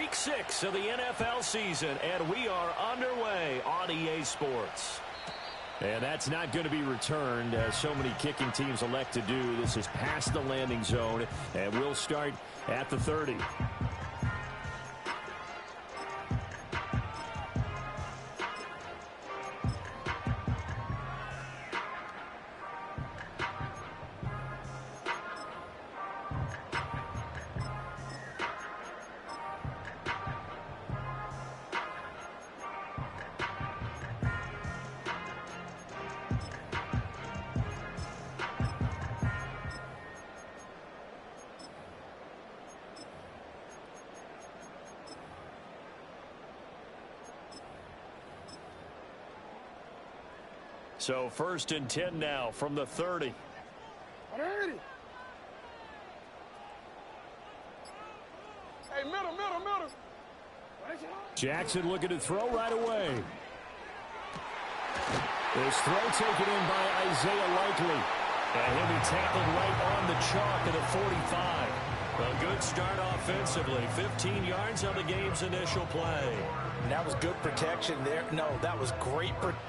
Week 6 of the NFL season, and we are underway on EA Sports. And that's not going to be returned, as so many kicking teams elect to do. This is past the landing zone, and we'll start at the 30. So 1st and 10 now from the 30. Hey, middle. Jackson looking to throw right away. This throw taken in by Isaiah Likely. And he'll be tackled right on the chalk at the 45. A good start offensively. 15 yards on the game's initial play. And that was good protection there. No, that was great protection.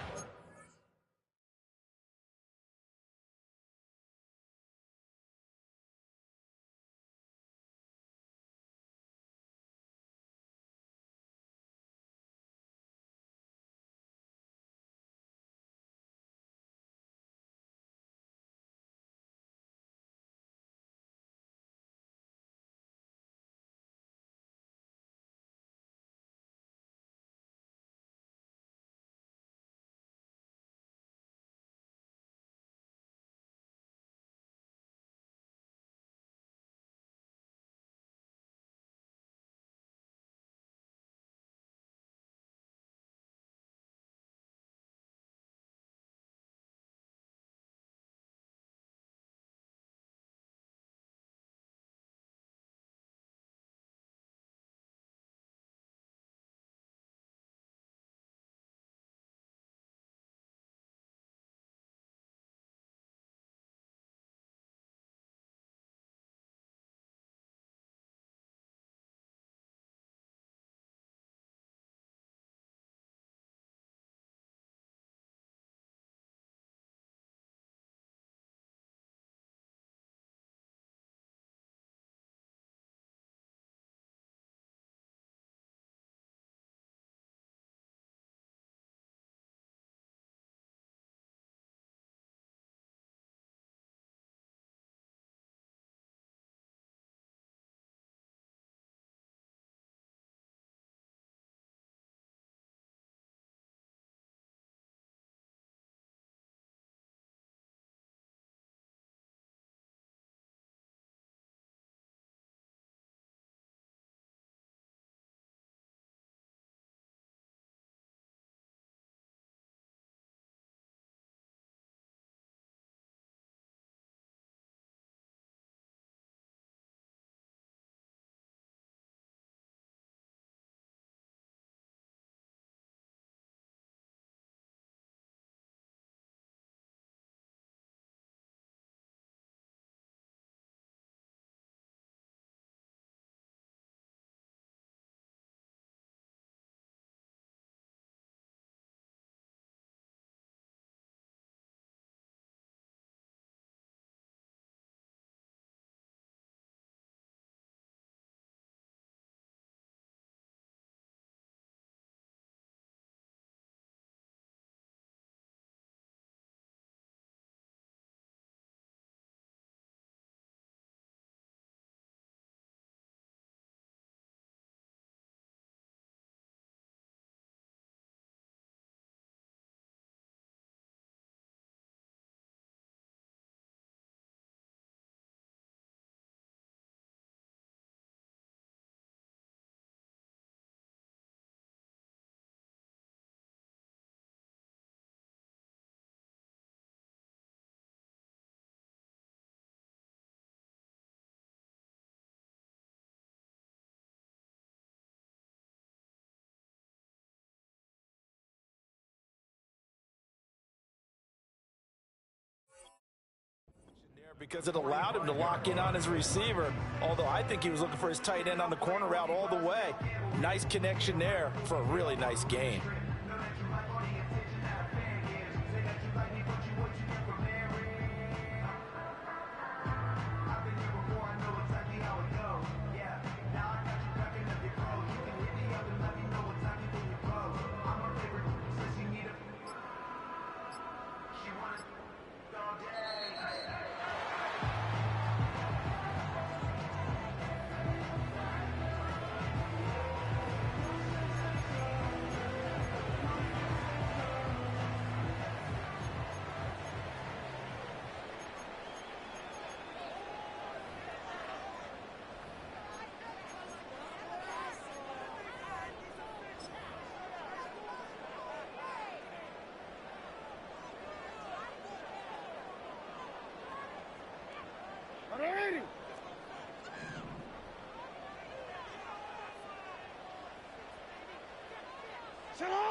because it allowed him to lock in on his receiver, although I think he was looking for his tight end on the corner route all the way. Nice connection there for a really nice gain.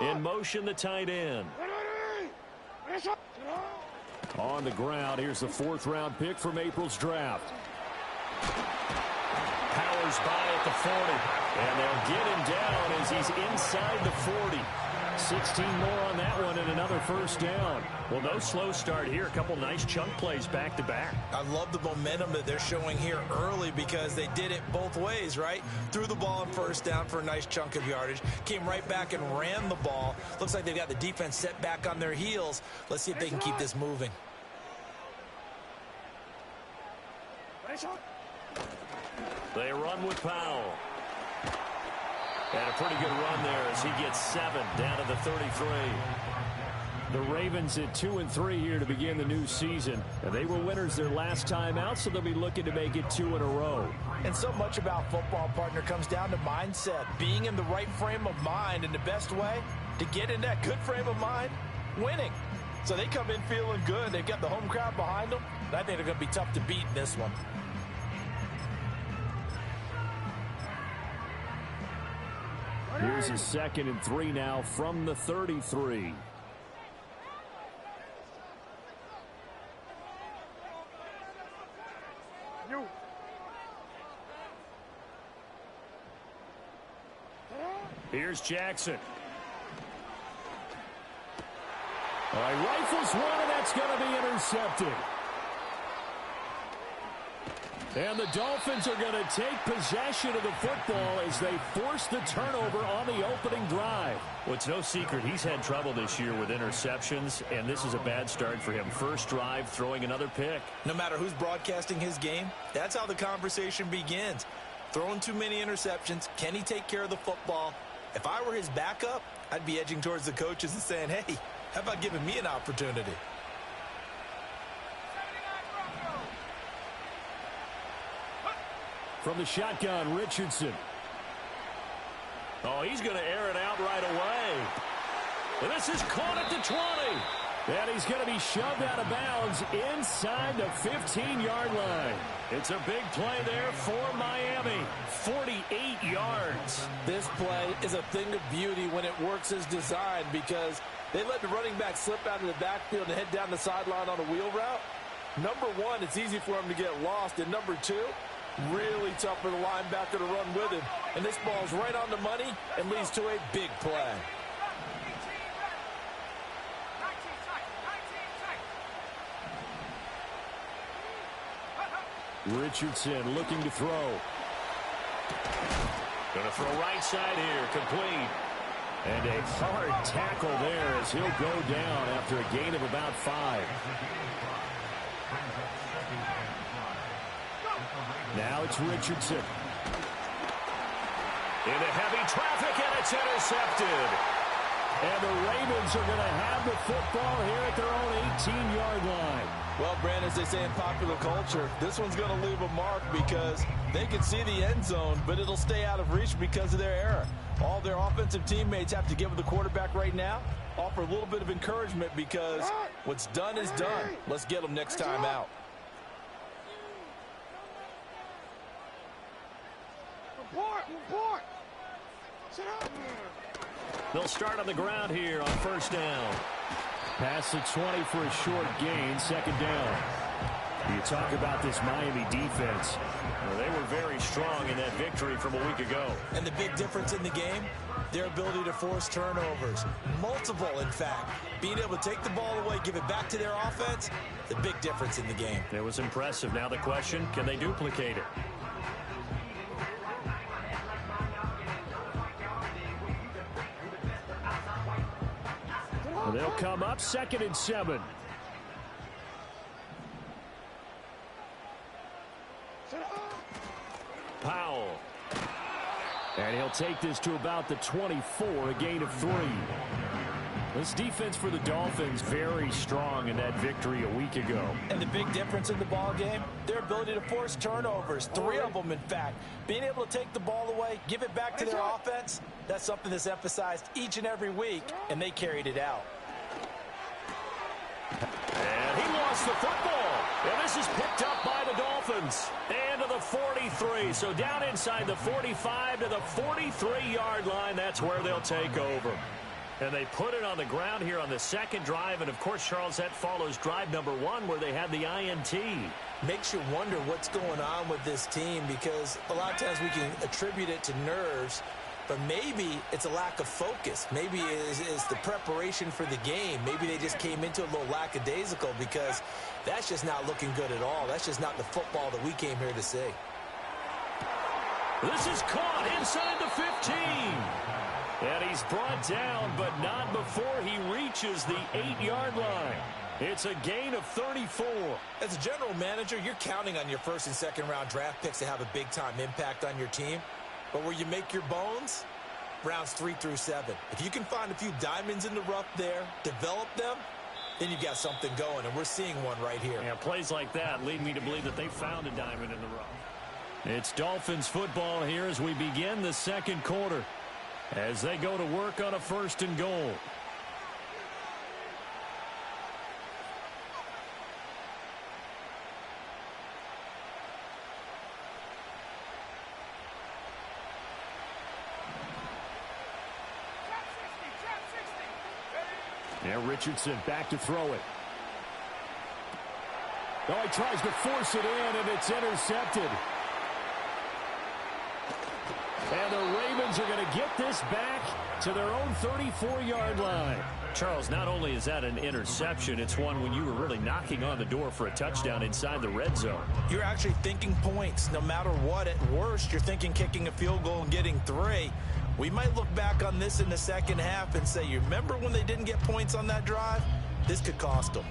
In motion, the tight end. On the ground, here's the 4th-round pick from April's draft. Powers by at the 40. And they'll get him down as he's inside the 40. 16 more on that one and another first down. Well, no slow start here. A couple nice chunk plays back-to-back. I love the momentum that they're showing here early because they did it both ways, right? Threw the ball on first down for a nice chunk of yardage. Came right back and ran the ball. Looks like they've got the defense set back on their heels. Let's see if they can keep this moving. They run with Powell. And a pretty good run there as he gets 7 down to the 33. The Ravens at 2-3 here to begin the new season. And they were winners their last time out, so they'll be looking to make it 2 in a row. And so much about football, partner, comes down to mindset. Being in the right frame of mind, and the best way to get in that good frame of mind, winning. So they come in feeling good. They've got the home crowd behind them. And I think they're going to be tough to beat in this one. Here's a 2nd and 3 now from the 33. Here's Jackson. All right, rifles one, and that's going to be intercepted. And the Dolphins are going to take possession of the football as they force the turnover on the opening drive. Well, it's no secret he's had trouble this year with interceptions, and this is a bad start for him. First drive, throwing another pick. No matter who's broadcasting his game, that's how the conversation begins. Throwing too many interceptions. Can he take care of the football? If I were his backup, I'd be edging towards the coaches and saying, hey, how about giving me an opportunity? From the shotgun, Richardson. Oh, he's going to air it out right away. And this is caught at the 20. And he's going to be shoved out of bounds inside the 15-yard line. It's a big play there for Miami. 48 yards. This play is a thing of beauty when it works as designed because they let the running back slip out of the backfield and head down the sideline on a wheel route. Number one, it's easy for him to get lost. And number two, really tough for the linebacker to run with him. And this ball's right on the money and leads to a big play. Richardson looking to throw. Going to throw right side here, complete. And a hard tackle there as he'll go down after a gain of about 5. Now it's Richardson. Into heavy traffic, and it's intercepted. And the Ravens are going to have the football here at their own 18-yard line. Well, Brand, as they say in popular culture, this one's going to leave a mark because they can see the end zone, but it'll stay out of reach because of their error. All their offensive teammates have to give the quarterback right now, offer a little bit of encouragement because what's done is done. Let's get them next time out. Report! Sit up! They'll start on the ground here on first down. Past the 20 for a short gain, second down. You talk about this Miami defense. Well, they were very strong in that victory from a week ago. And the big difference in the game, their ability to force turnovers. Multiple, in fact. Being able to take the ball away, give it back to their offense, the big difference in the game. It was impressive. Now the question, can they duplicate it? They'll come up 2nd and 7. Powell. And he'll take this to about the 24, a gain of 3. This defense for the Dolphins very strong in that victory a week ago. And the big difference in the ball game, their ability to force turnovers, 3 of them in fact. Being able to take the ball away, give it back to their offense, that's something that's emphasized each and every week, and they carried it out. And he lost the football. And this is picked up by the Dolphins. And to the 43. So down inside the 45 to the 43-yard line. That's where they'll take over. And they put it on the ground here on the 2nd drive. And, of course, Charles, that follows drive number 1 where they had the INT. Makes you wonder what's going on with this team because a lot of times we can attribute it to nerves. But maybe it's a lack of focus. Maybe it's the preparation for the game. Maybe they just came into it a little lackadaisical because that's just not looking good at all. That's just not the football that we came here to see. This is caught inside the 15. And he's brought down, but not before he reaches the 8-yard line. It's a gain of 34. As a general manager, you're counting on your 1st and 2nd round draft picks to have a big-time impact on your team. But where you make your bones, rounds 3 through 7. If you can find a few diamonds in the rough there, develop them, then you've got something going, and we're seeing one right here. Yeah, plays like that lead me to believe that they found a diamond in the rough. It's Dolphins football here as we begin the 2nd quarter, as they go to work on a 1st and goal. Now Richardson back to throw it. Oh, he tries to force it in, and it's intercepted. And the Ravens are going to get this back to their own 34-yard line. Charles, not only is that an interception, it's one when you were really knocking on the door for a touchdown inside the red zone. You're actually thinking points no matter what. At worst, you're thinking kicking a field goal and getting 3. We might look back on this in the 2nd half and say, you remember when they didn't get points on that drive? This could cost them.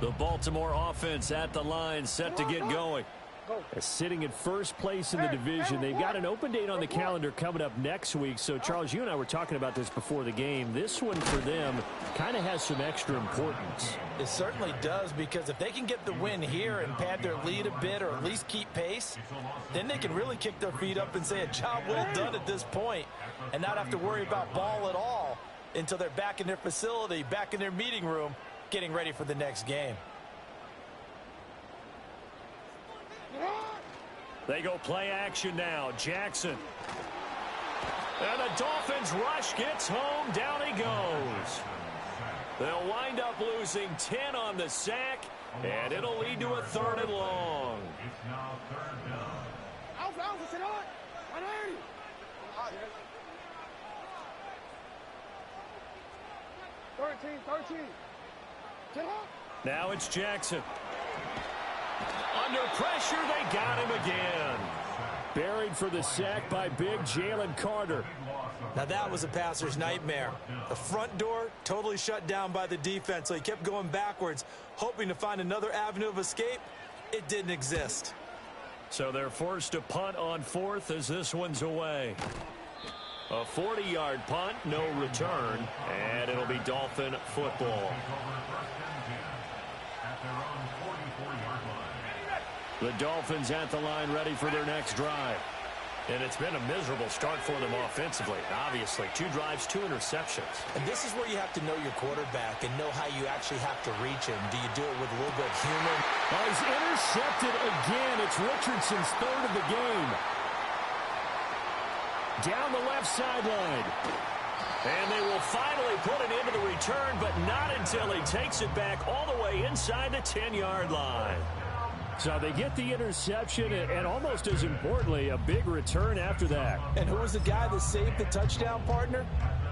The Baltimore offense at the line, set to get going. Sitting in 1st place in the division. They've got an open date on the calendar coming up next week. So, Charles, you and I were talking about this before the game. This one for them kind of has some extra importance. It certainly does, because if they can get the win here and pad their lead a bit or at least keep pace, then they can really kick their feet up and say a job well done at this point and not have to worry about ball at all until they're back in their facility, back in their meeting room, getting ready for the next game. They go play action now. Jackson. And the Dolphins rush gets home. Down he goes. They'll wind up losing 10 on the sack, and it'll lead to a 3rd and long. Now it's Jackson. Under pressure, they got him again. Buried for the sack by big Jalen Carter. Now that was a passer's nightmare. The front door totally shut down by the defense, so he kept going backwards, hoping to find another avenue of escape. It didn't exist. So they're forced to punt on 4th as this one's away. A 40-yard punt, no return, and it'll be Dolphin football. The Dolphins at the line ready for their next drive. And it's been a miserable start for them offensively. Obviously, 2 drives, 2 interceptions. And this is where you have to know your quarterback and know how you actually have to reach him. Do you do it with a little bit of humor? Oh, he's intercepted again. It's Richardson's 3rd of the game. Down the left sideline. And they will finally put it into the return, but not until he takes it back all the way inside the 10-yard line. So they get the interception, and almost as importantly, a big return after that. And who was the guy that saved the touchdown, partner?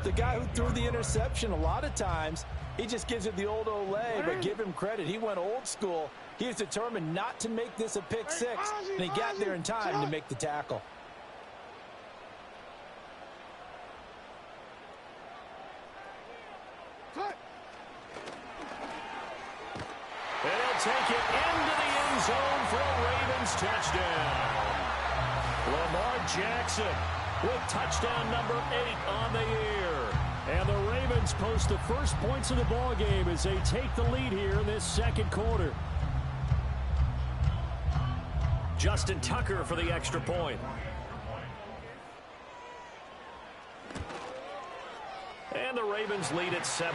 The guy who threw the interception. A lot of times, he just gives it the old Olay, but give him credit. He went old school. He was determined not to make this a pick six, and he got there in time to make the tackle. They'll take it into the end zone for a Ravens touchdown. Lamar Jackson with touchdown number 8 on the year. And the Ravens post the first points of the ball game as they take the lead here in this second quarter. Justin Tucker for the extra point. And the Ravens lead at 7-0.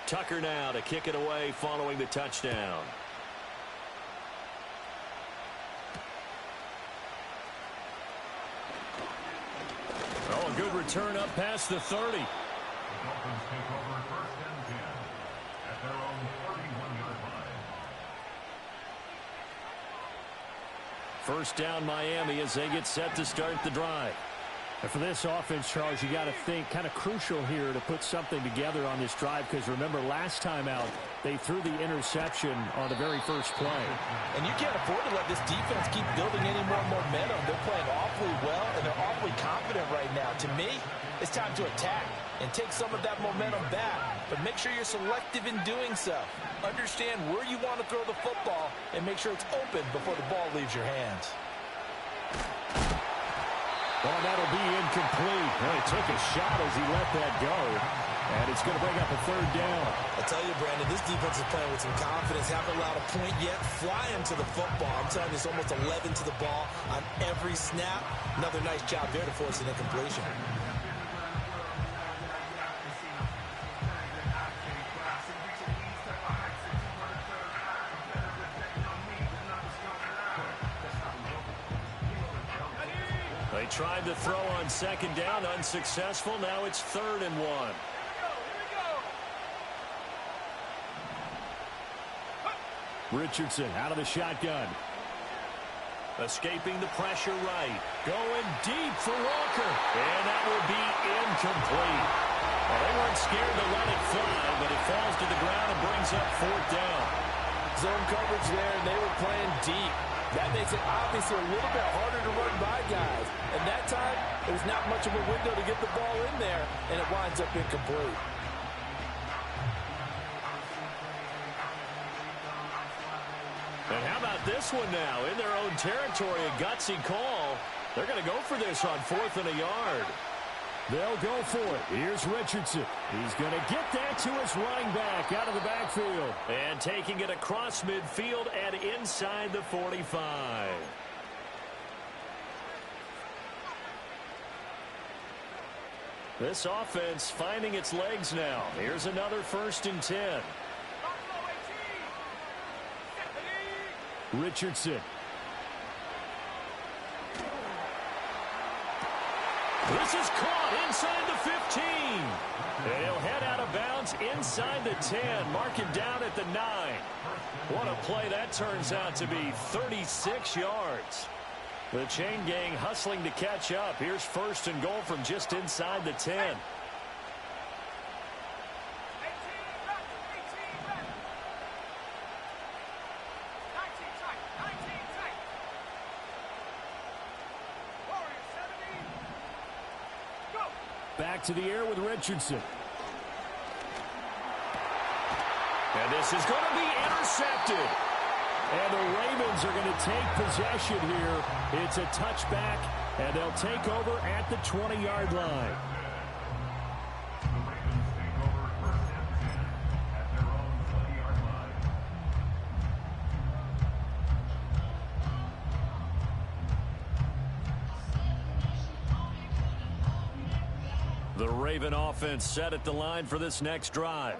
Tucker now to kick it away following the touchdown. Oh, a good return up past the 30. The Dolphins take over 1st and 10 at their own 31-yard line. First down Miami as they get set to start the drive. And for this offense, Charles, you got to think kind of crucial here to put something together on this drive, because remember last time out they threw the interception on the very first play. And you can't afford to let this defense keep building any more momentum. They're playing awfully well, and they're awfully confident right now. To me, it's time to attack and take some of that momentum back, but make sure you're selective in doing so. Understand where you want to throw the football and make sure it's open before the ball leaves your hands. Well, that'll be incomplete. Well, he took a shot as he let that go, and it's going to bring up a third down. I tell you, Brandon, this defense is playing with some confidence. Haven't allowed a point yet. Flying to the football. I'm telling you, it's almost 11 to the ball on every snap. Another nice job there to force an incompletion. They tried to throw on second down, unsuccessful. Now it's 3rd and 1. Richardson out of the shotgun. Escaping the pressure right. Going deep for Walker. And that will be incomplete. Well, they weren't scared to let it fly, but it falls to the ground and brings up 4th down. Zone coverage there, and they were playing deep. That makes it obviously a little bit harder to run by guys. And that time, it was not much of a window to get the ball in there, and it winds up incomplete. And how about this one now? In their own territory, a gutsy call. They're going to go for this on 4th and a yard. They'll go for it. Here's Richardson. He's going to get that to his running back out of the backfield. And taking it across midfield and inside the 45. This offense finding its legs now. Here's another 1st and 10. Richardson. This is caught inside the 15. And he'll head out of bounds inside the 10. Mark him down at the 9. What a play that turns out to be. 36 yards. The chain gang hustling to catch up. Here's 1st and goal from just inside the 10. Back to the air with Richardson. And this is going to be intercepted. And the Ravens are going to take possession here. It's a touchback, and they'll take over at the 20-yard line. The Ravens take over 1st and 10 at their own 20-yard line. The Raven offense set at the line for this next drive.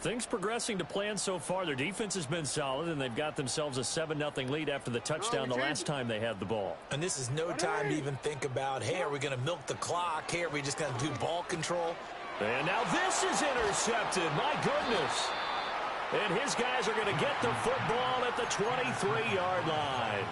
Things progressing to plan so far. Their defense has been solid, and they've got themselves a 7-0 lead after the touchdown the last time they had the ball. And this is no time to even think about, hey, are we going to milk the clock? Hey, are we just going to do ball control? And now this is intercepted. My goodness. And his guys are going to get the football at the 23-yard line.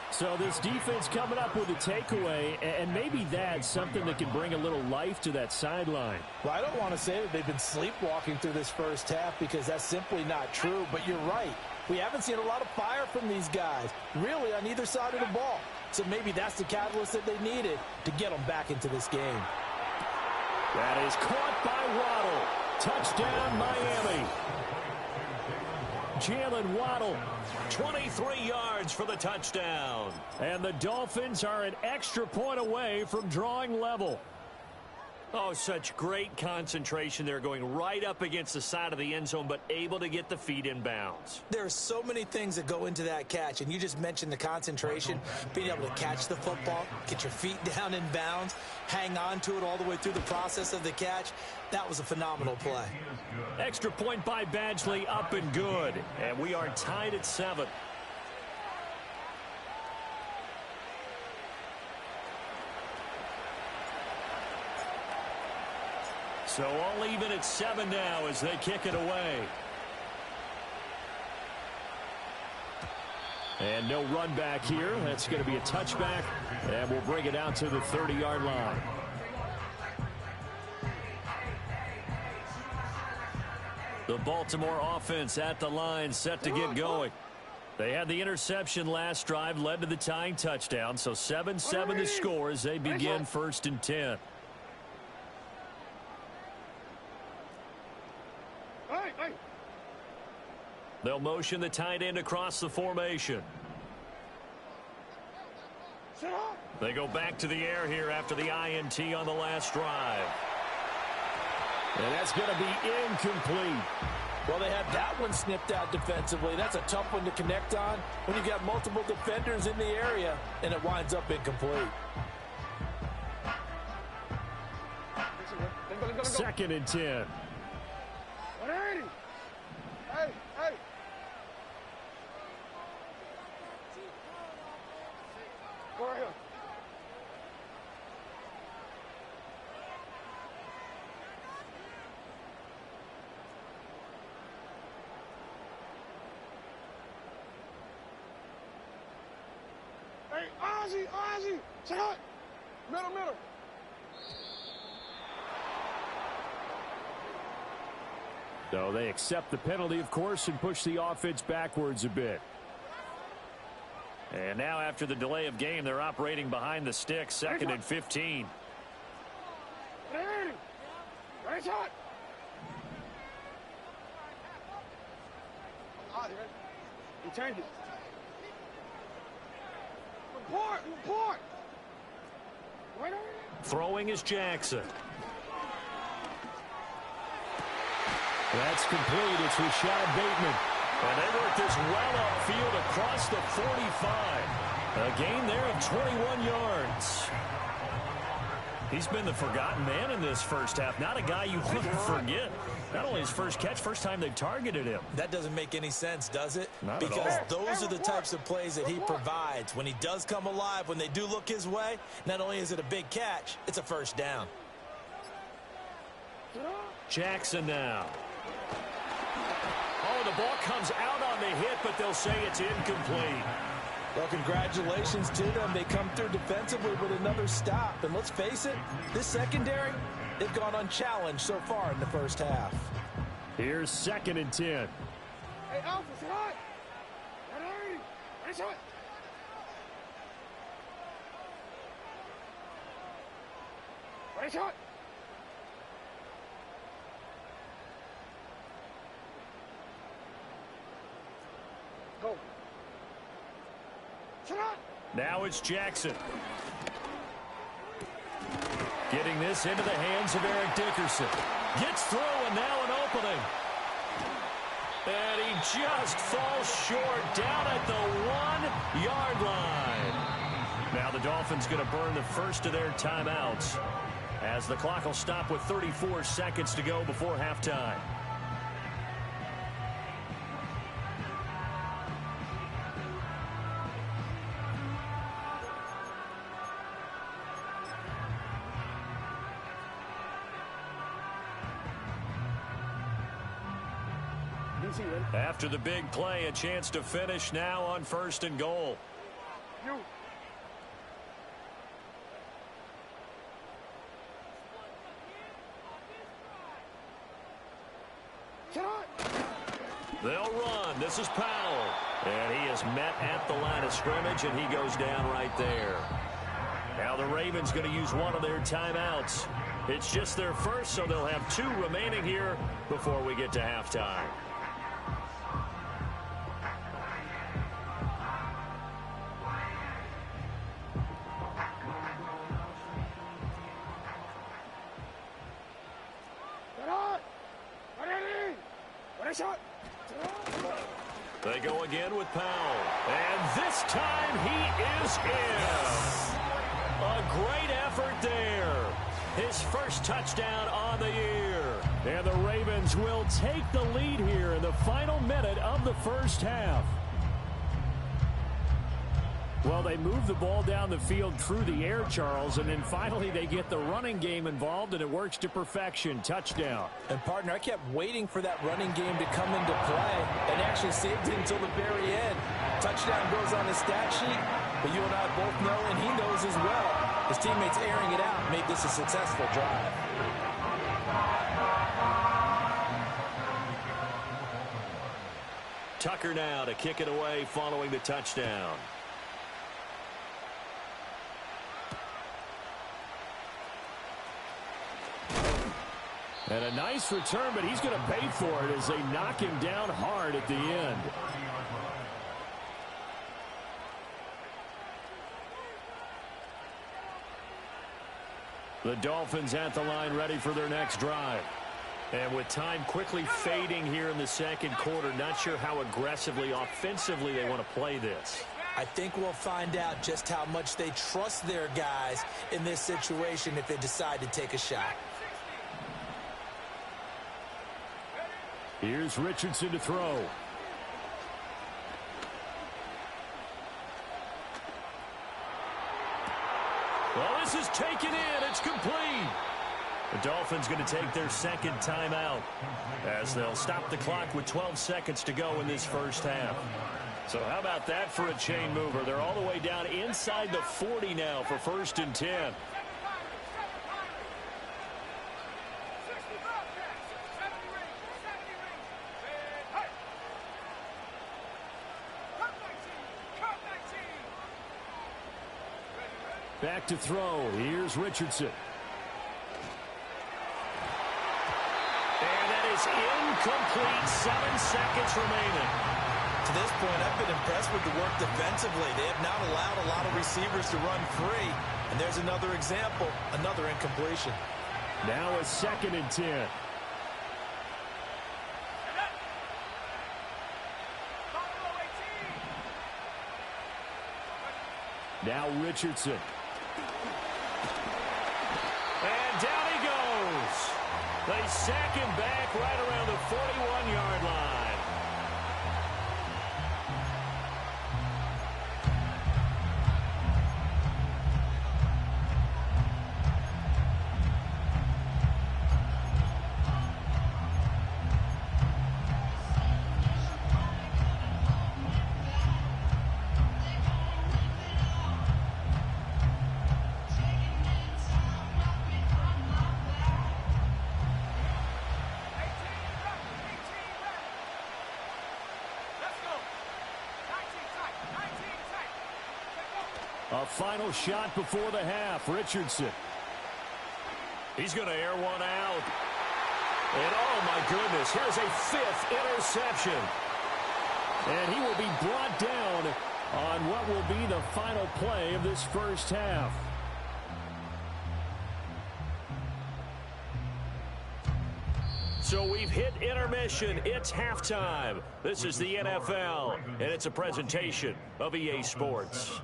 So this defense coming up with a takeaway, and maybe that's something that can bring a little life to that sideline. Well, I don't want to say that they've been sleepwalking through this first half because that's simply not true, but you're right. We haven't seen a lot of fire from these guys, really, on either side of the ball. So maybe that's the catalyst that they needed to get them back into this game. That is caught by Waddle. Touchdown, Miami. Jalen Waddle. 23 yards for the touchdown. And the Dolphins are an extra point away from drawing level. Oh, such great concentration there, going right up against the side of the end zone, but able to get the feet in bounds. There are so many things that go into that catch, and you just mentioned the concentration, being able to catch the football, get your feet down in bounds, hang on to it all the way through the process of the catch. That was a phenomenal play. Extra point by Badgley, up and good. And we are tied at 7. So all even at 7 now as they kick it away. And no run back here. That's going to be a touchback, and we'll bring it out to the 30-yard line. The Baltimore offense at the line, set to get going. They had the interception last drive, led to the tying touchdown. So 7-7 the score as they begin 1st and 10. They'll motion the tight end across the formation. They go back to the air here after the INT on the last drive. And that's going to be incomplete. Well, they had that one snipped out defensively. That's a tough one to connect on when you've got multiple defenders in the area, and it winds up incomplete. 2nd and 10. Hey, hey. Go right here. Hey, Ozzy, check out. Middle. So they accept the penalty, of course, and push the offense backwards a bit. And now after the delay of game, they're operating behind the sticks, 2nd and 15. Right shot. You change it. Report. Right on. Throwing is Jackson. That's complete. It's Rashad Bateman. And they work this well upfield across the 45. A gain there of 21 yards. He's been the forgotten man in this first half. Not a guy you want to forget. Not only his first catch, first time they've targeted him. That doesn't make any sense, does it? Not at because all. those are the types of plays that he provides. When he does come alive, when they do look his way, not only is it a big catch, it's a first down. Jackson now. Oh, the ball comes out on the hit, but they'll say it's incomplete. Well, congratulations to them. They come through defensively with another stop. And let's face it, this secondary, they've gone unchallenged so far in the first half. Here's 2nd and 10. Hey, Alpha, say hi. Right shot. Right shot. Go. Now it's Jackson. Getting this into the hands of Eric Dickerson. Gets through, and now an opening. And he just falls short down at the 1-yard line. Now the Dolphins going to burn the first of their timeouts. as the clock will stop with 34 seconds to go before halftime. After the big play, a chance to finish now on 1st and goal. They'll run. This is Powell. And he is met at the line of scrimmage, and he goes down right there. Now the Ravens going to use one of their timeouts. It's just their first, so they'll have 2 remaining here before we get to halftime. They go again with Powell. And this time he is in. A great effort there. His first touchdown on the year. And the Ravens will take the lead here in the final minute of the first half. Well, they move the ball down the field through the air, Charles, and then finally they get the running game involved, and it works to perfection. Touchdown. And, partner, I kept waiting for that running game to come into play and actually saved it until the very end. Touchdown goes on the stat sheet, but you and I both know, and he knows as well, his teammates airing it out made this a successful drive. Tucker now to kick it away following the touchdown. And a nice return, but he's going to pay for it as they knock him down hard at the end. The Dolphins at the line ready for their next drive. And with time quickly fading here in the second quarter, not sure how aggressively, offensively they want to play this. I think we'll find out just how much they trust their guys in this situation if they decide to take a shot. Here's Richardson to throw. Well, this is taken in. It's complete. The Dolphins going to take their second timeout as they'll stop the clock with 12 seconds to go in this first half. So how about that for a chain mover? They're all the way down inside the 40 now for 1st and 10. Back to throw. Here's Richardson. And that is incomplete. 7 seconds remaining. To this point, I've been impressed with the work defensively. They have not allowed a lot of receivers to run free. And there's another example, another incompletion. Now a 2nd and 10. Now Richardson. And down he goes. They sack him back right around the 41-yard line. A final shot before the half. Richardson. He's going to air one out. And oh my goodness, here's a 5th interception. And he will be brought down on what will be the final play of this first half. So we've hit intermission. It's halftime. This is the NFL, and it's a presentation of EA Sports.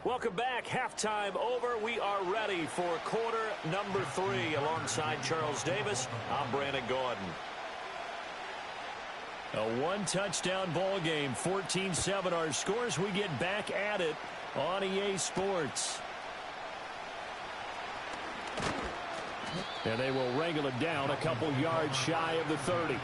Welcome back. Halftime over. We are ready for quarter number 3. Alongside Charles Davis, I'm Brandon Gaudin. A one-touchdown ball game, 14-7 our scores. We get back at it on EA Sports. And they will wrangle it down a couple yards shy of the 30.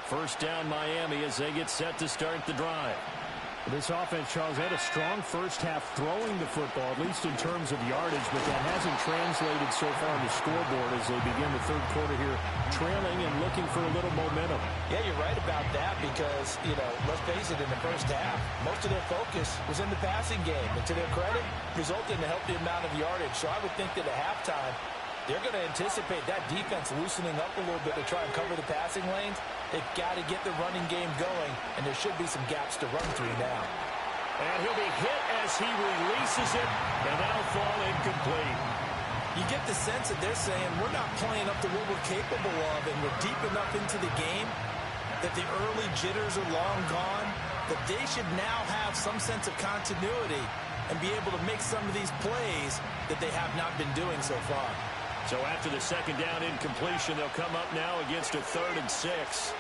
First down Miami as they get set to start the drive. This offense, Charles, had a strong first half throwing the football, at least in terms of yardage, but that hasn't translated so far on the scoreboard as they begin the third quarter here, trailing and looking for a little momentum. Yeah, you're right about that because, let's face it, in the first half, most of their focus was in the passing game. And to their credit, resulted in a healthy amount of yardage. So I would think that at halftime, they're going to anticipate that defense loosening up a little bit to try and cover the passing lanes. They've got to get the running game going, and there should be some gaps to run through now. And he'll be hit as he releases it, and that'll fall incomplete. You get the sense that they're saying we're not playing up to what we're capable of, and we're deep enough into the game that the early jitters are long gone, that they should now have some sense of continuity and be able to make some of these plays that they have not been doing so far. So after the second down incompletion, they'll come up now against a 3rd and 6.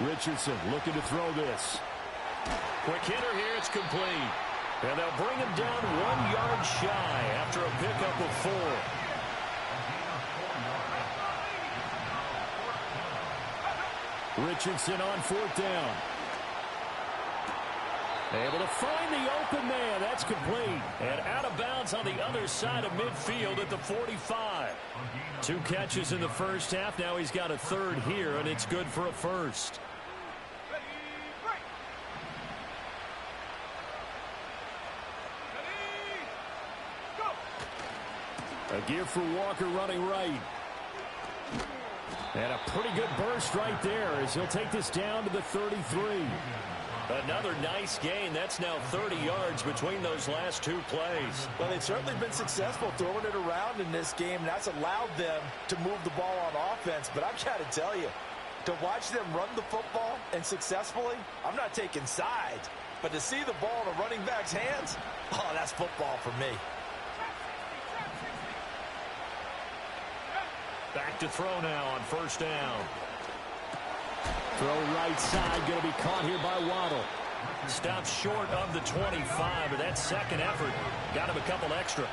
Richardson looking to throw this. Quick hitter here, it's complete. And they'll bring him down 1 yard shy after a pickup of 4. Richardson on 4th down. Able to find the open man. That's complete. And out of bounds on the other side of midfield at the 45. 2 catches in the first half. Now he's got a 3rd here, and it's good for a 1st. A gear for Walker running right. And a pretty good burst right there as he'll take this down to the 33. Another nice gain. That's now 30 yards between those last 2 plays. Well, they've certainly been successful throwing it around in this game. That's allowed them to move the ball on offense. But I've got to tell you, to watch them run the football and successfully, I'm not taking sides. But to see the ball in a running back's hands, oh, that's football for me. Back to throw now on 1st down. Throw right side, going to be caught here by Waddle. Stops short of the 25, but that second effort got him a couple extra.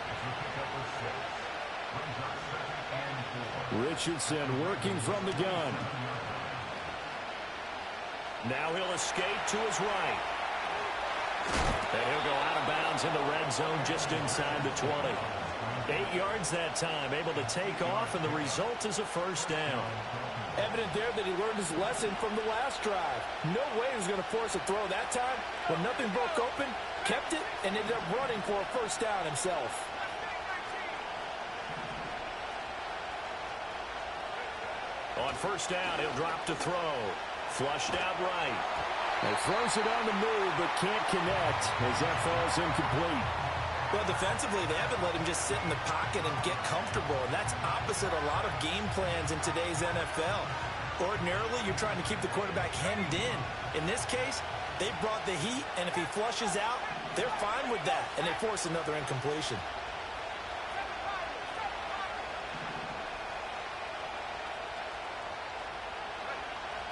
Richardson working from the gun. Now he'll escape to his right. And he'll go out of bounds in the red zone just inside the 20. 8 yards that time, able to take off, and the result is a 1st down. Evident there that he learned his lesson from the last drive. No way he was going to force a throw that time. When nothing broke open, kept it, and ended up running for a 1st down himself. On 1st down, he'll drop to throw. Flushed out right. He throws it on the move, but can't connect as that falls incomplete. Well, defensively, they haven't let him just sit in the pocket and get comfortable, and that's opposite a lot of game plans in today's NFL. Ordinarily, you're trying to keep the quarterback hemmed in. In this case, they brought the heat, and if he flushes out, they're fine with that, and they force another incompletion.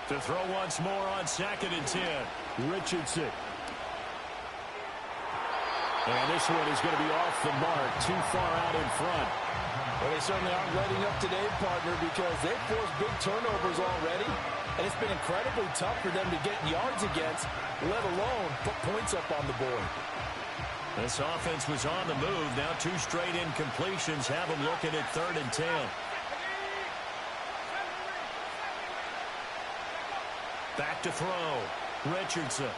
To throw once more on 2nd and 10. Richardson. And this one is going to be off the mark, too far out in front. Well, they certainly aren't letting up today, partner, because they've forced big turnovers already, and it's been incredibly tough for them to get yards against, let alone put points up on the board. This offense was on the move. Now 2 straight incompletions have them looking at 3rd and 10. Back to throw. Richardson.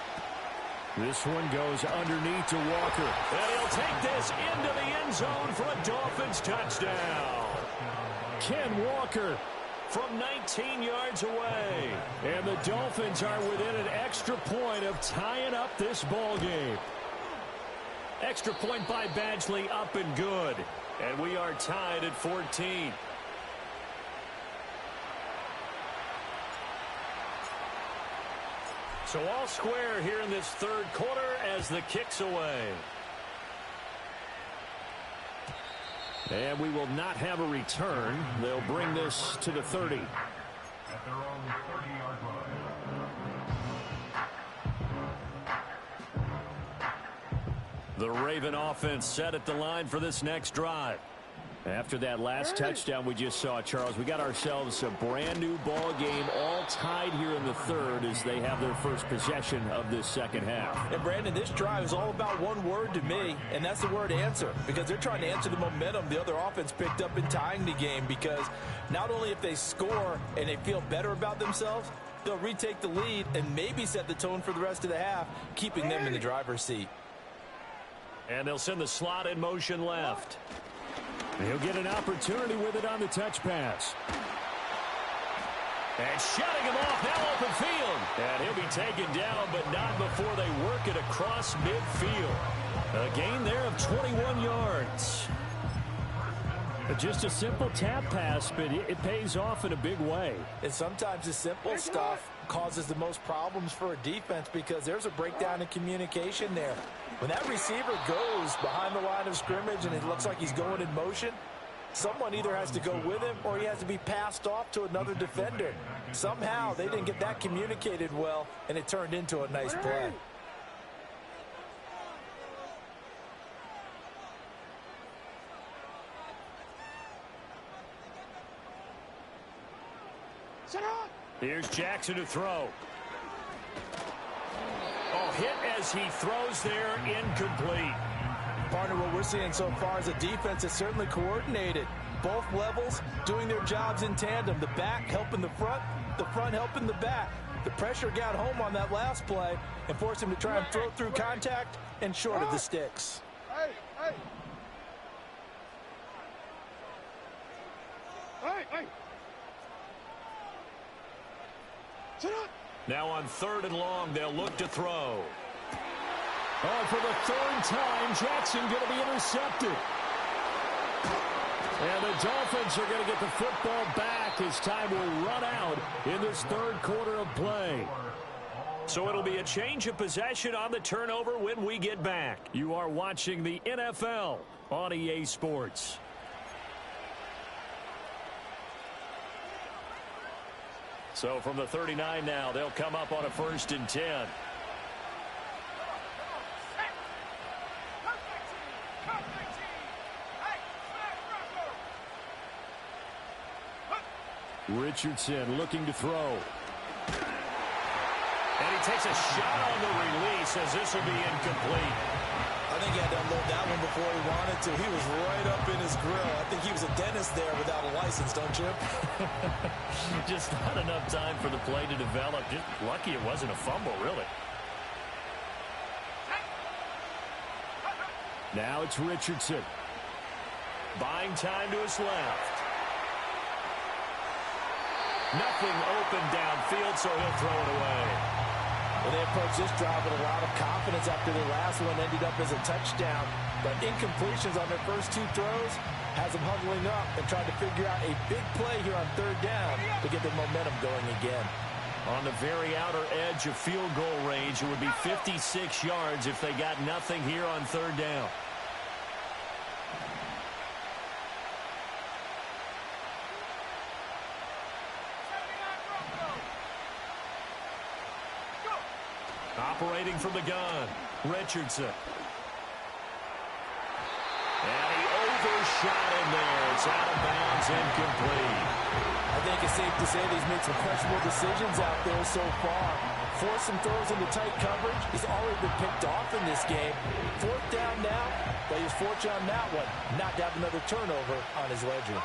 This one goes underneath to Walker. And he'll take this into the end zone for a Dolphins touchdown. Ken Walker from 19 yards away. And the Dolphins are within an extra point of tying up this ball game. Extra point by Badgley, up and good. And we are tied at 14. So all square here in this third quarter as the kick's away. And we will not have a return. They'll bring this to the 30. At their own 30-yard line. The Raven offense set at the line for this next drive. After that last touchdown we just saw, Charles, we got ourselves a brand new ball game, all tied here in the third as they have their first possession of this second half. And Brandon, this drive is all about one word to me, and that's the word answer, because they're trying to answer the momentum the other offense picked up in tying the game, because not only if they score and they feel better about themselves, they'll retake the lead and maybe set the tone for the rest of the half, keeping them in the driver's seat. And they'll send the slot in motion left. He'll get an opportunity with it on the touch pass. And shutting him off, now open field. And he'll be taken down, but not before they work it across midfield. A gain there of 21 yards. Just a simple tap pass, but it pays off in a big way. And sometimes the simple stuff causes the most problems for a defense because there's a breakdown in communication there. When that receiver goes behind the line of scrimmage and it looks like he's going in motion, someone either has to go with him or he has to be passed off to another defender. Somehow they didn't get that communicated well, and it turned into a nice play. Here's Jackson to throw. Oh, hit as he throws there, incomplete. Partner, what we're seeing so far is a defense that's certainly coordinated. Both levels doing their jobs in tandem. The back helping the front helping the back. The pressure got home on that last play and forced him to try and throw through contact and short of the sticks. Hey, hey. Hey, hey. Sit up. Now on 3rd and long, they'll look to throw. Oh, for the third time, Jackson going to be intercepted. And the Dolphins are going to get the football back as time will run out in this third quarter of play. So it'll be a change of possession on the turnover when we get back. You are watching the NFL on EA Sports. So from the 39 now, they'll come up on a 1st and 10. Richardson looking to throw. And he takes a shot on the release as this will be incomplete. I think he had to unload that one before he wanted to. He was right up in his grill. I think he was a dentist there without a license, don't you? Just not enough time for the play to develop. Just lucky it wasn't a fumble, really. Now it's Richardson. Buying time to his left. Nothing open downfield, so he'll throw it away. Well, they approached this drive with a lot of confidence after their last one ended up as a touchdown. But incompletions on their first 2 throws has them huddling up and trying to figure out a big play here on 3rd down to get their momentum going again. On the very outer edge of field goal range, it would be 56 yards if they got nothing here on 3rd down. Operating from the gun, Richardson. And he overshot him there. It's out of bounds, incomplete. I think it's safe to say that he's made some questionable decisions out there so far. Forced some throws into tight coverage. He's already been picked off in this game. 4th down now, but he was fortunate on that one. Not to have another turnover on his ledger.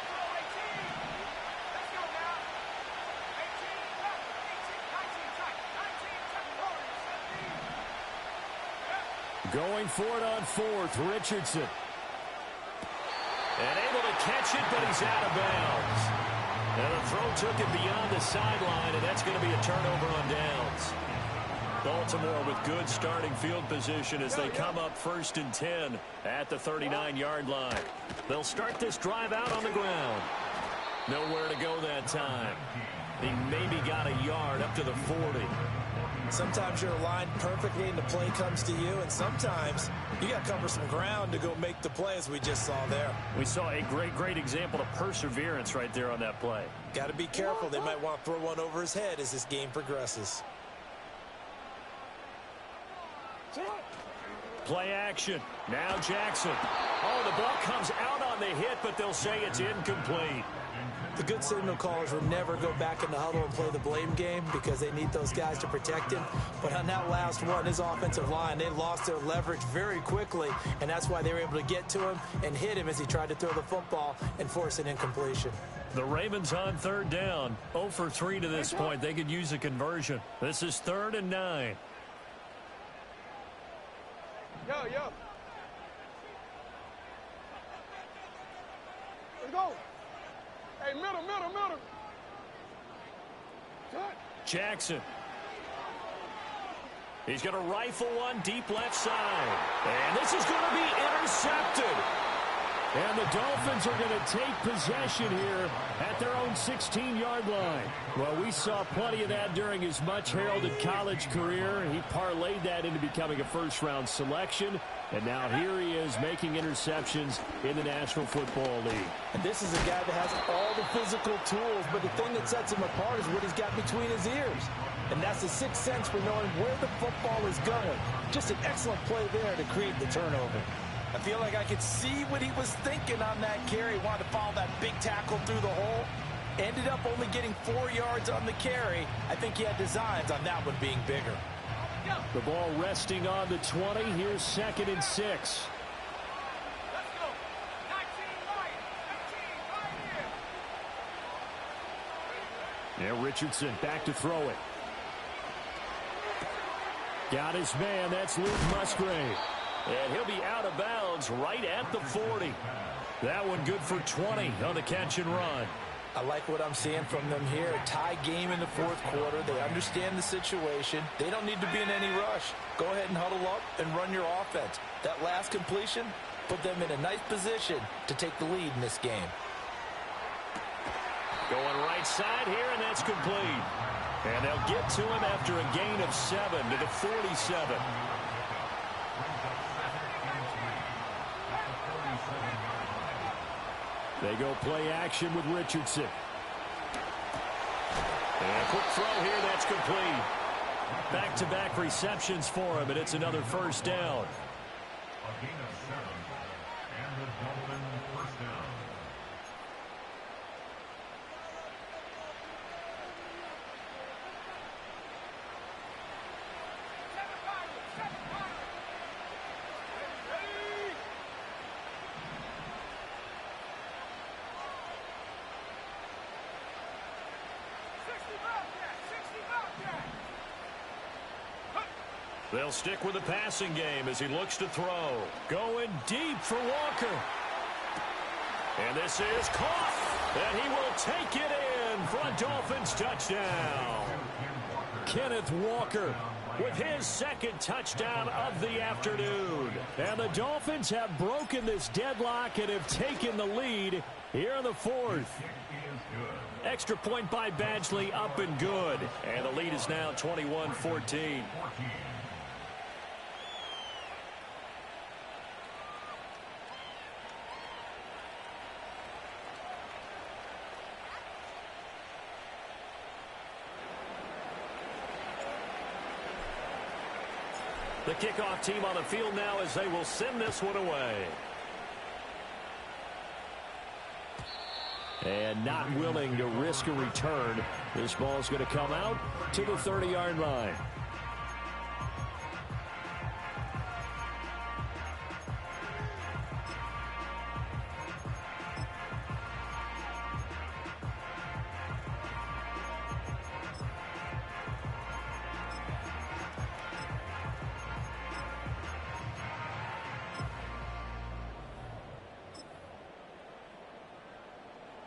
Going for it on 4th, Richardson. And able to catch it, but he's out of bounds. And the throw took it beyond the sideline, and that's going to be a turnover on downs. Baltimore with good starting field position as they come up 1st and 10 at the 39-yard line. They'll start this drive out on the ground. Nowhere to go that time. He maybe got a yard up to the 40. Sometimes you're aligned perfectly and the play comes to you, and sometimes you got to cover some ground to go make the play, as we just saw there. We saw a great example of perseverance right there on that play. Got to be careful. They might want to throw one over his head as this game progresses. Play action. Now Jackson. Oh, the ball comes out on the hit, but they'll say it's incomplete. The good signal callers will never go back in the huddle and play the blame game because they need those guys to protect him. But on that last one, his offensive line, they lost their leverage very quickly, and that's why they were able to get to him and hit him as he tried to throw the football and force an incompletion. The Ravens on 3rd down. 0 for 3 to this point. They could use a conversion. This is 3rd and 9. Yo. Let's go. Hey, middle. Jackson. He's going to rifle one deep left side. And this is going to be intercepted. And the Dolphins are going to take possession here at their own 16-yard line. Well, we saw plenty of that during his much-heralded college career. He parlayed that into becoming a first-round selection. And now here he is making interceptions in the National Football League. And this is a guy that has all the physical tools, but the thing that sets him apart is what he's got between his ears. And that's the sixth sense for knowing where the football is going. Just an excellent play there to create the turnover. I feel like I could see what he was thinking on that carry. He wanted to follow that big tackle through the hole. Ended up only getting 4 yards on the carry. I think he had designs on that one being bigger. The ball resting on the 20. Here's 2nd and 6. Now Richardson back to throw it. Got his man. That's Luke Musgrave. And he'll be out of bounds right at the 40. That one good for 20 on the catch and run. I like what I'm seeing from them here. A tie game in the 4th quarter. They understand the situation. They don't need to be in any rush. Go ahead and huddle up and run your offense. That last completion put them in a nice position to take the lead in this game. Going right side here, and that's complete. And they'll get to him after a gain of 7 to the 47. They go play action with Richardson. And a quick throw here, that's complete. Back-to-back receptions for him, and it's another first down. A gain of 7, and the Dolphins first down. They'll stick with the passing game as he looks to throw. Going deep for Walker. And this is caught. And he will take it in for a Dolphins touchdown. Kenneth Walker With his 2nd touchdown of the afternoon. And the Dolphins have broken this deadlock and have taken the lead here in the 4th. Extra point by Badgley, up and good. And the lead is now 21-14. The kickoff team on the field now as they will send this one away. And not willing to risk a return. This ball's going to come out to the 30-yard line.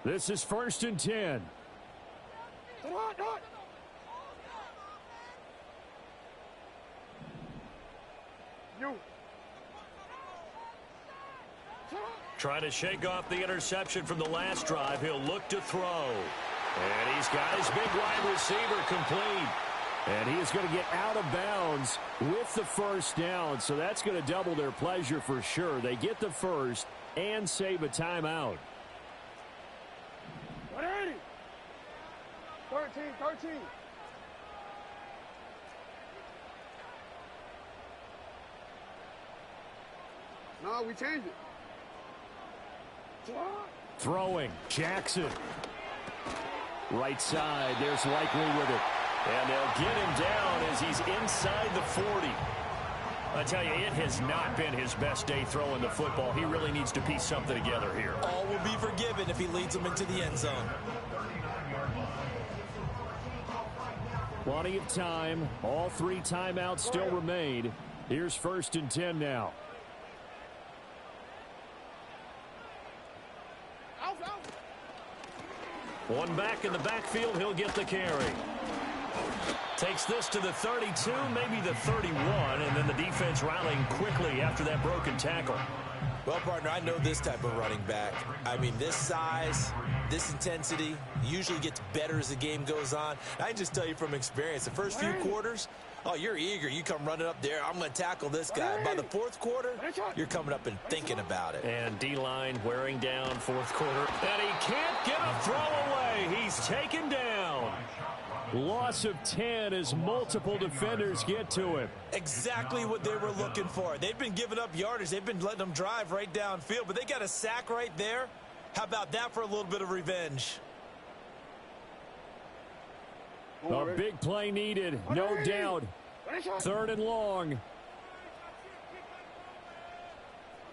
This is 1st and 10. Trying to shake off the interception from the last drive. He'll look to throw. And he's got his big wide receiver complete. And he is going to get out of bounds with the first down. So that's going to double their pleasure for sure. They get the first and save a timeout. 13. No, we changed it. Throwing. Jackson. Right side. There's Likely with it. And they'll get him down as he's inside the 40. I tell you, it has not been his best day throwing the football. He really needs to piece something together here. All will be forgiven if he leads them into the end zone. Plenty of time. All 3 timeouts still remain. Here's 1st and 10 now. One back in the backfield. He'll get the carry. Takes this to the 32, maybe the 31, and then the defense rallying quickly after that broken tackle. Well, partner, I know this type of running back. I mean, this size, this intensity usually gets better as the game goes on. I can just tell you from experience, the first few quarters, oh, you're eager. You come running up there, I'm going to tackle this guy. By the 4th quarter, you're coming up and thinking about it. And D-line wearing down 4th quarter. And he can't get a throw away. He's taken down. Loss of 10 as multiple defenders get to him. Exactly what they were looking for. They've been giving up yardage. They've been letting them drive right downfield, but they got a sack right there. How about that for a little bit of revenge? A big play needed, no doubt. 3rd and long.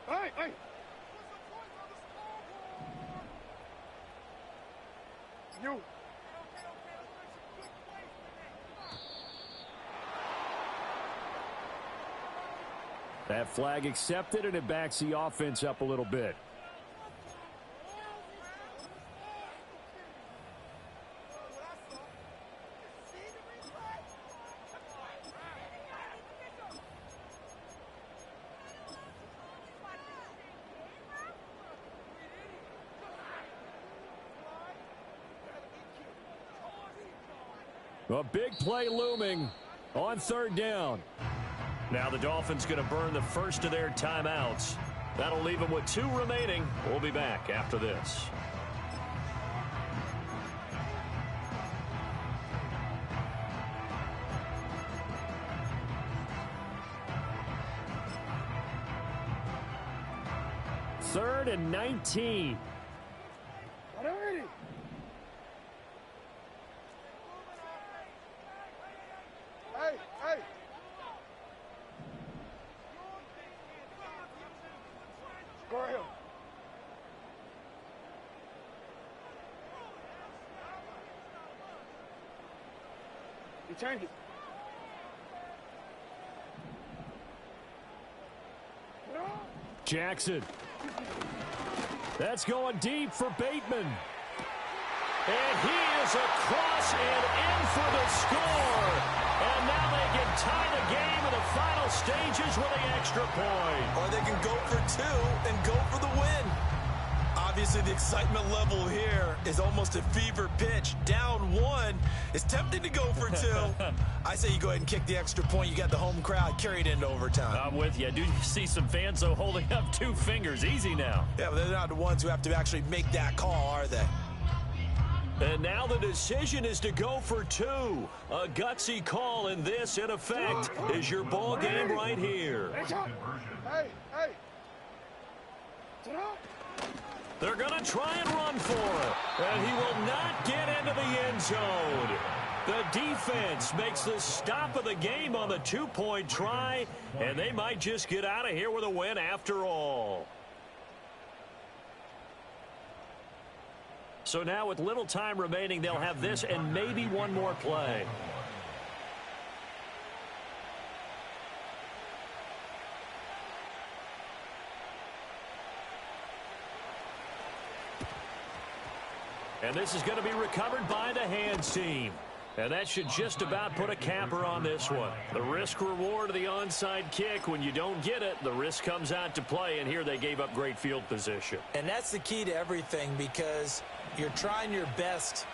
Hey. You. That flag accepted, and it backs the offense up a little bit. A big play looming on 3rd down. Now the Dolphins going to burn the first of their timeouts. That'll leave them with 2 remaining. We'll be back after this. Third and 19. Hey. Go ahead. You change it. Jackson. That's going deep for Bateman. And he is across and in for the score. And now they can tie the game in the final stages with an extra point. Or they can go for 2 and go for the win. Obviously, the excitement level here is almost a fever pitch. Down 1. It's tempting to go for 2. I say you go ahead and kick the extra point. You got the home crowd carried into overtime. I'm with you. I do see some fans, though, holding up 2 fingers. Easy now. Yeah, but they're not the ones who have to actually make that call, are they? And now the decision is to go for 2. A gutsy call, and this, in effect, is your ball game right here. Hey. They're going to try and run for it. And he will not get into the end zone. The defense makes the stop of the game on the 2-point try, and they might just get out of here with a win after all. So now with little time remaining, they'll have this and maybe one more play. And this is going to be recovered by the hands team. And that should just about put a capper on this one. The risk-reward of the onside kick, when you don't get it, the risk comes out to play, and here they gave up great field position. And that's the key to everything, because you're trying your best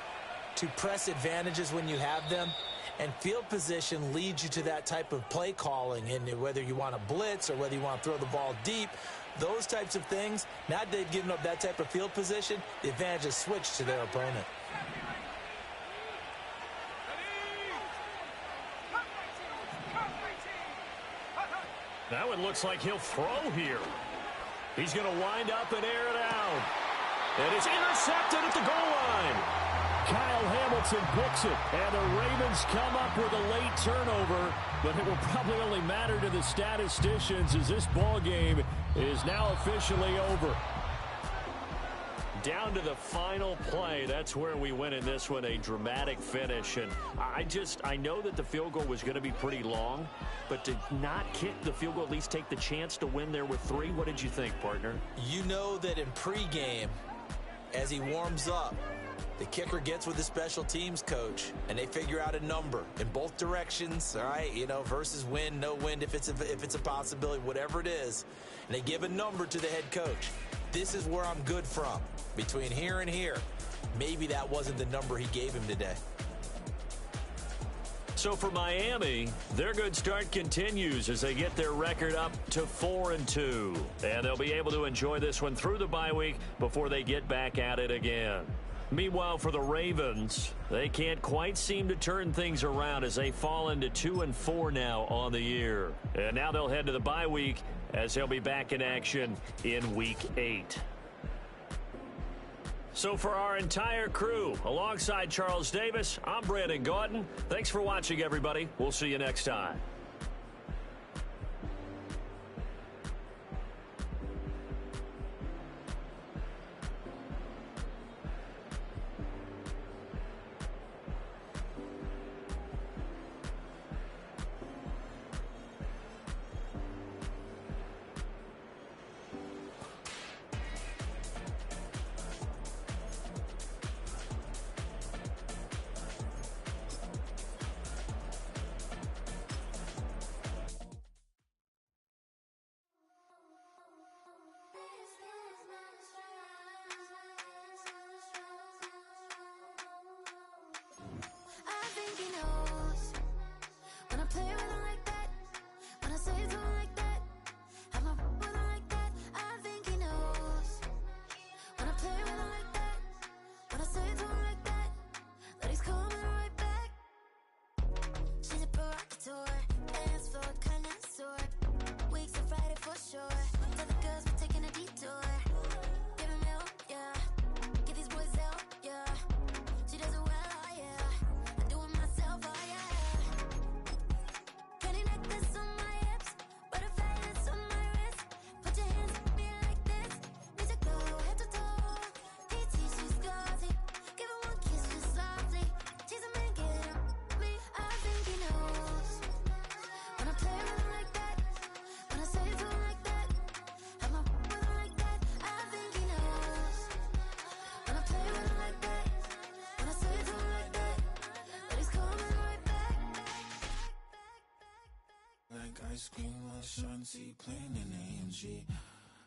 to press advantages when you have them, and field position leads you to that type of play calling, and whether you want to blitz or whether you want to throw the ball deep, those types of things. Now that they've given up that type of field position, the advantage is switched to their opponent. That one looks like he'll throw here. He's going to wind up and air it out. And it's intercepted at the goal line. Kyle Hamilton picks it, and the Ravens come up with a late turnover, but it will probably only matter to the statisticians as this ball game is now officially over. Down to the final play. That's where we win in this one, a dramatic finish. And I know that the field goal was going to be pretty long, but to not kick the field goal, at least take the chance to win there with 3, what did you think, partner? You know that in pregame, as he warms up, the kicker gets with the special teams coach, and they figure out a number in both directions, all right, versus wind, no wind, if it's a possibility, whatever it is. And they give a number to the head coach. This is where I'm good from. Between here and here, maybe that wasn't the number he gave him today. So for Miami, their good start continues as they get their record up to 4-2. And they'll be able to enjoy this one through the bye week before they get back at it again. Meanwhile, for the Ravens, they can't quite seem to turn things around as they fall into 2-4 now on the year. And now they'll head to the bye week as they'll be back in action in Week 8. So for our entire crew, alongside Charles Davis, I'm Brandon Gaudin. Thanks for watching, everybody. We'll see you next time. Ice cream, Shanti playing in AMG.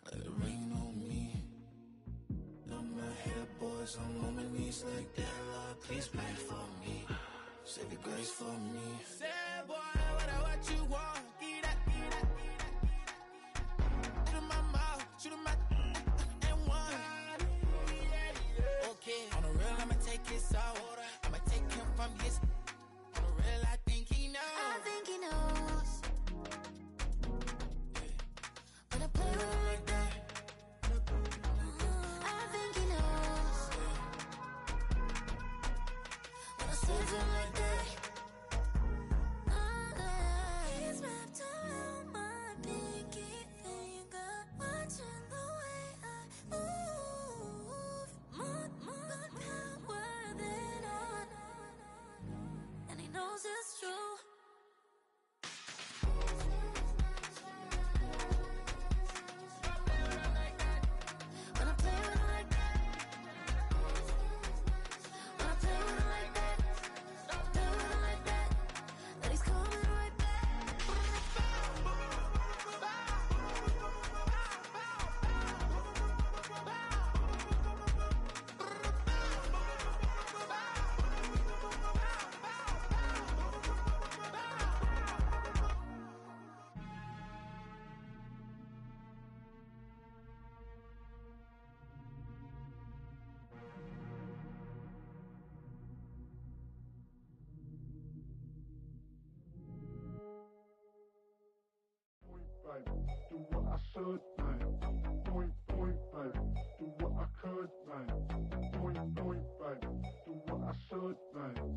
Let it rain on me. On my head, boys, I'm on my knees like that. Lord, please pray for me. Save your grace for me. Say, boy, what you want? Get that, get that, get that. Shoot in my mouth, shoot in my and one. Okay, on the real, I'ma take his soul. I'ma take him from his. On the real, I think he knows. I think he knows. do what I should, babe. Point, babe, do what I could, babe. Point, babe, do what I should, babe.